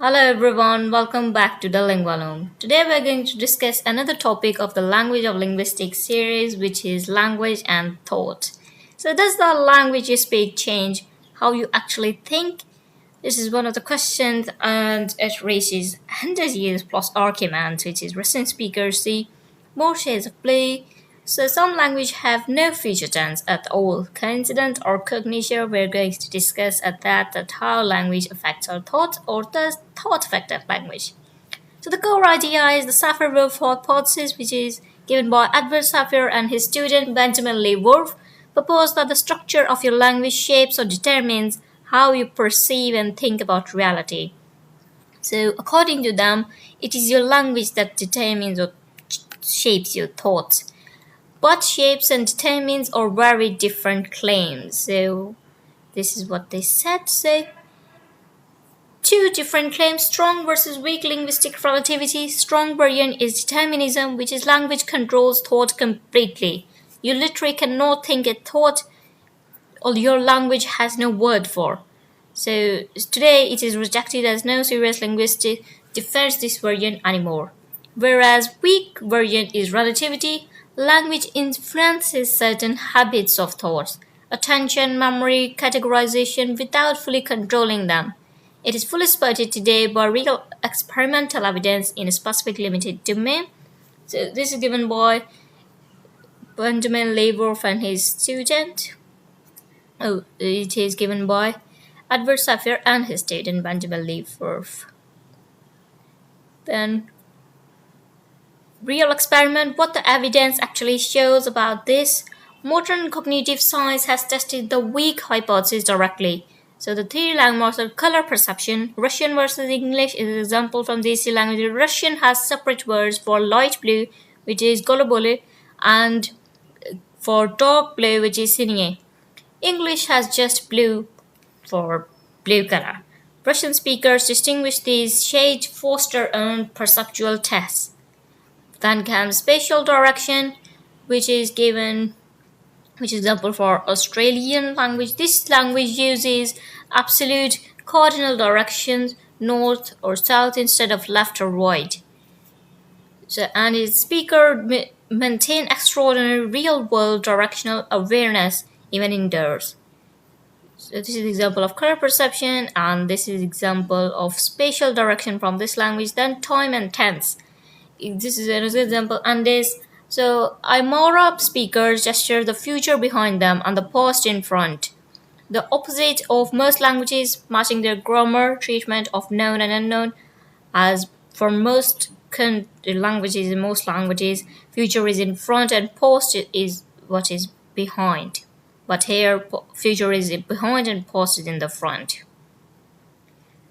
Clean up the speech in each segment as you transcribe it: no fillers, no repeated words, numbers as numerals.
Hello everyone, welcome back to the Lingua Loom. Today we're going to discuss another topic of the Language of Linguistics series, which is language and thought. So, does the language you speak change how you actually think? This is one of the questions, and it raises 100 years plus arguments, which is Russian speakers see more shades of blue. So some language have no future tense at all. Coincidence or cognition, we're going to discuss that how language affects our thought or does thought affect that language. So the core idea is the Sapir-Whorf hypothesis, which is given by Edward Sapir and his student Benjamin Lee Whorf, proposed that the structure of your language shapes or determines how you perceive and think about reality. So according to them, it is your language that determines or shapes your thoughts. But shapes and determines are very different claims. So this is what they said. So two different claims, strong versus weak linguistic relativity. Strong version is determinism, which is language controls thought completely. You literally cannot think a thought or your language has no word for. So today it is rejected as no serious linguistic defends this version anymore. Whereas weak version is relativity, language influences certain habits of thoughts, attention, memory, categorization without fully controlling them. It is fully supported today by real experimental evidence in a specific limited domain. So this is given by Benjamin Lee Whorf and his student. It is given by Edward Sapir and his student Benjamin Lee Whorf. Then real experiment, what the evidence actually shows about this. Modern cognitive science has tested the weak hypothesis directly. So the three languages of color perception, Russian versus English is an example from these three languages. Russian has separate words for light blue, which is golubole, and for dark blue, which is sinye. English has just blue for blue color. Russian speakers distinguish these shades foster own perceptual tests. Then comes spatial direction, which is example for Australian language. This language uses absolute cardinal directions, north or south instead of left or right. So, and its speaker maintain extraordinary real-world directional awareness even indoors. So this is an example of color perception, and this is example of spatial direction from this language. Then time and tense. This is another example, and this. So Aymara speakers gesture the future behind them and the past in front. The opposite of most languages, matching their grammar treatment of known and unknown, as for most languages, in most languages, future is in front and past is what is behind. But here, future is behind and past is in the front.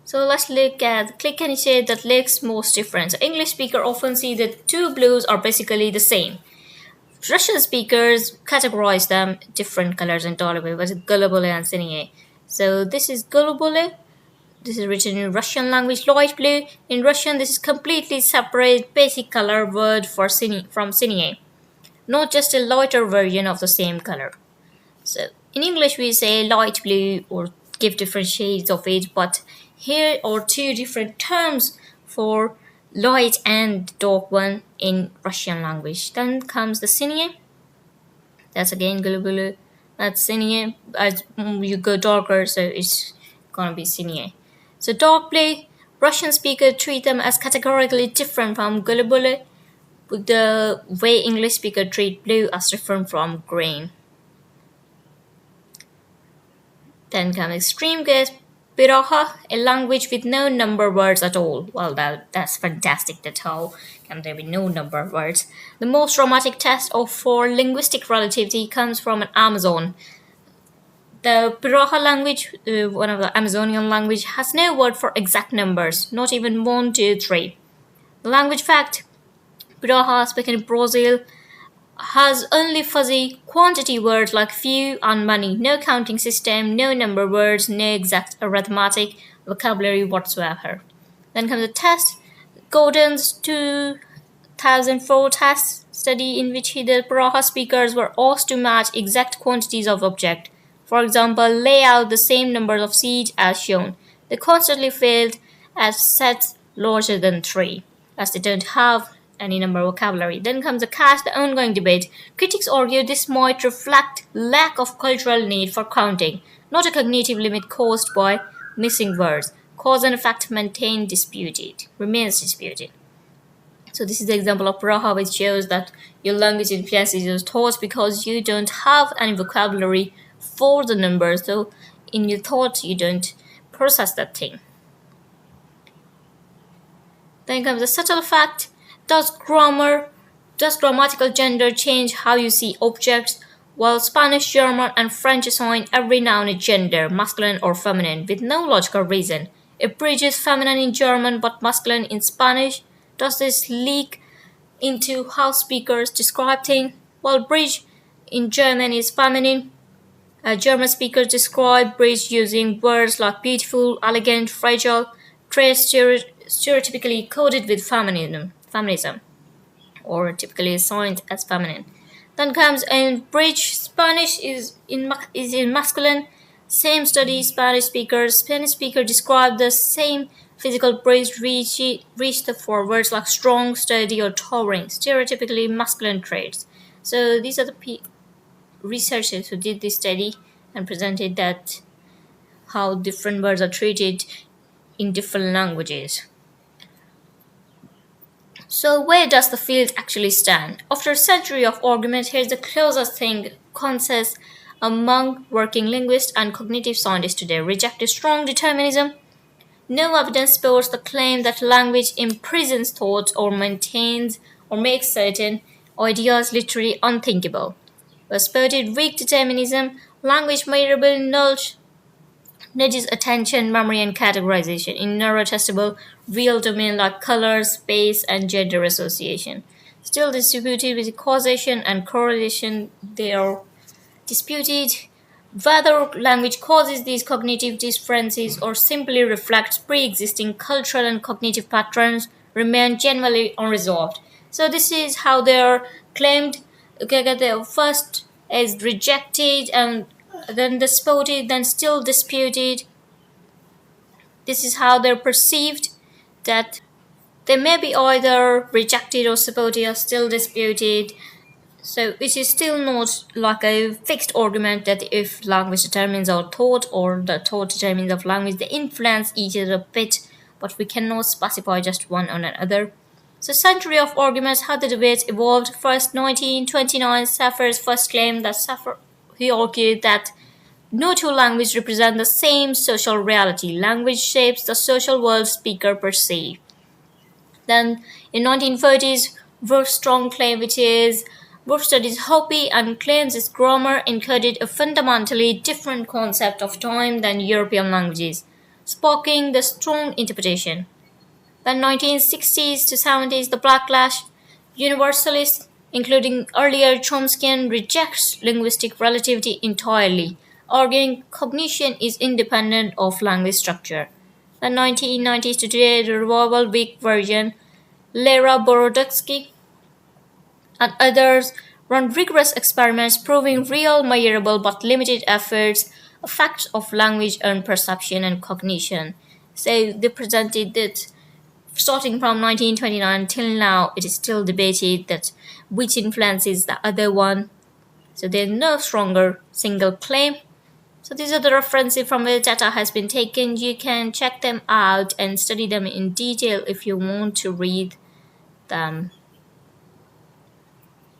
So let's look at click any shade that looks most different. So English speakers often see the two blues are basically the same. Russian speakers categorize them different colors entirely, but golubole and sinye. So this is golubole. This is written in Russian language, light blue. In Russian, this is completely separate basic color word for from sinye, not just a lighter version of the same color. So in English, we say light blue or give different shades of it, but here are two different terms for light and dark one in Russian language. Then comes the sinye. That's again gulubulu. That's sinye. As you go darker, so it's gonna be sinye. So dark blue, Russian speakers treat them as categorically different from gulubulu, with the way English speakers treat blue as different from green. Then comes extreme case, Piraha, a language with no number words at all. Well, that's fantastic. That's how can there be no number words. The most dramatic test for linguistic relativity comes from an Amazon. The Piraha language, one of the Amazonian language, has no word for exact numbers, not even 1, 2, 3. The language fact, Piraha spoken in Brazil, has only fuzzy quantity words like few and many, no counting system, no number words, no exact arithmetic vocabulary whatsoever. Then comes the test, Gordon's 2004 test study in which the Piraha speakers were asked to match exact quantities of object. For example, lay out the same number of seeds as shown. They constantly failed as sets larger than 3, as they don't have any number vocabulary. Then comes the caste, the ongoing debate. Critics argue this might reflect lack of cultural need for counting, not a cognitive limit caused by missing words. Cause and effect remains disputed. So this is the example of Praha, which shows that your language influences your thoughts because you don't have any vocabulary for the numbers. So in your thoughts, you don't process that thing. Then comes the subtle fact. Does grammatical gender change how you see objects? While Spanish, German, and French assign every noun a gender, masculine or feminine, with no logical reason. If bridge is feminine in German but masculine in Spanish, does this leak into how speakers describe things? While bridge in German is feminine, German speakers describe bridge using words like beautiful, elegant, fragile, traits stereotypically coded with feminism, or typically assigned as feminine. Then comes in bridge, Spanish is in masculine. Same study, Spanish speakers describe the same physical bridge reach for words like strong, sturdy, or towering, stereotypically masculine traits. So these are the researchers who did this study and presented that how different words are treated in different languages. So where does the field actually stand? After a century of argument, here's the closest thing consensus among working linguists and cognitive scientists today. Reject strong determinism. No evidence supports the claim that language imprisons thought or maintains or makes certain ideas literally unthinkable. But supported weak determinism, language measurable nudges attention, memory, and categorization in narrow-testable real domain like color, space, and gender association. Still disputed with causation and correlation, they are disputed whether language causes these cognitive differences or simply reflects pre-existing cultural and cognitive patterns remain generally unresolved. So this is how they are claimed. The first is rejected and then disputed, then still disputed. This is how they're perceived, that they may be either rejected or supported or still disputed. So it is still not like a fixed argument that if language determines our thought or the thought determines of language, they influence each other a bit, but we cannot specify just one on another. So century of arguments, how the debate evolved. First, 1929, Sapir's first claim that he argued that no two languages represent the same social reality. Language shapes the social world speaker perceive. Then in 1930s, Whorf's strong claim, which is Whorf studies Hopi and claims its grammar encoded a fundamentally different concept of time than European languages, sparking the strong interpretation. Then 1960s to 70s, the backlash. Universalists, including earlier Chomskyan, rejects linguistic relativity entirely, arguing cognition is independent of language structure. The 1990s to today, the revival weak version, Lera Borodotsky and others run rigorous experiments proving real, measurable but limited effects of language on perception and cognition. So they presented that starting from 1929 till now, it is still debated that which influences the other one. So there's no stronger single claim. So these are the references from where data has been taken. You can check them out and study them in detail if you want to read them.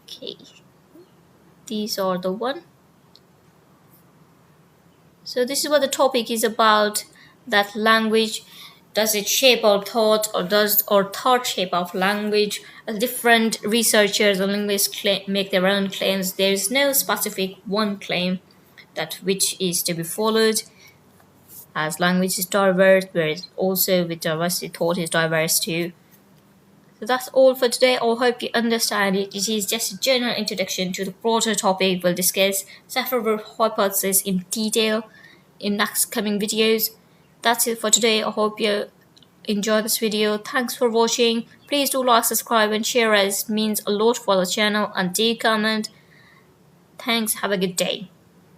Okay, these are the one. So this is what the topic is about, that language, does it shape our thought or does our thought shape our language? Different researchers or linguists make their own claims. There is no specific one claim that which is to be followed, as language is diverse, whereas also with diversity, thought is diverse too. So that's all for today. I hope you understand it. It is just a general introduction to the broader topic. We'll discuss Sapir hypothesis in detail in next coming videos. That's it for today. I hope you enjoy this video. Thanks for watching. Please do like, subscribe and share, as it means a lot for the channel, and do comment. Thanks. Have a good day.